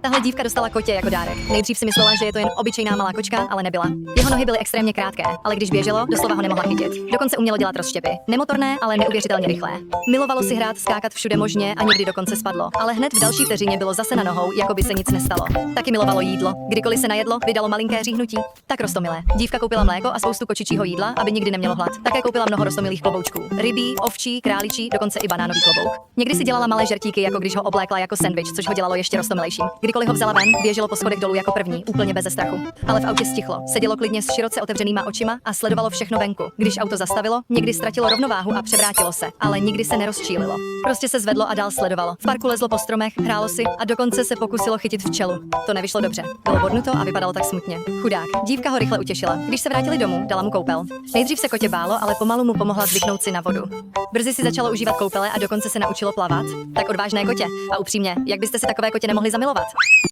Tahle dívka dostala kotě jako dárek. Nejdřív si myslela, že je to jen obyčejná malá kočka, ale nebyla. Jeho nohy byly extrémně krátké, ale když běželo, doslova ho nemohla chytit. Dokonce umělo dělat rozštěpy. Nemotorné, ale neuvěřitelně rychlé. Milovalo si hrát, skákat všude možně a někdy dokonce spadlo. Ale hned v další vteřině bylo zase na nohou, jako by se nic nestalo. Taky milovalo jídlo. Kdykoliv se najedlo, vydalo malinké říhnutí. Tak roztomilé. Dívka koupila mléko a spoustu kočičího jídla, aby nikdy nemělo hlad. Také koupila mnoho roztomilých kloboučků. Rybí, ovčí, králičí, dokonce i banánový klobouk. Někdy si dělala malé žertíky, jako když ho oblékla jako sendvič, což ho dělalo ještě roztomilejším. Kdykoliv ho vzala ven, běželo po schodech dolů jako první, úplně beze strachu. Ale v autě stichlo. Sedělo klidně s široce otevřenýma očima a sledovalo všechno venku. Když auto zastavilo, někdy ztratilo rovnováhu a převrátilo se, ale nikdy se nerozčílilo. Prostě se zvedlo a dál sledovalo. V parku lezlo po stromech, hrálo si a dokonce se pokusilo chytit včelu. To nevyšlo dobře. Bylo bodnuto a vypadalo tak smutně. Chudák. Dívka ho rychle utěšila. Když se vrátili domů, dala mu koupel. Nejdřív se kotě bálo, ale pomalu mu pomohla zvyknout si na vodu. Brzy si začalo užívat koupele a dokonce se naučilo plavat. Tak odvážné kotě. A upřímně, jak byste si takové kotě nemohli zamilovat?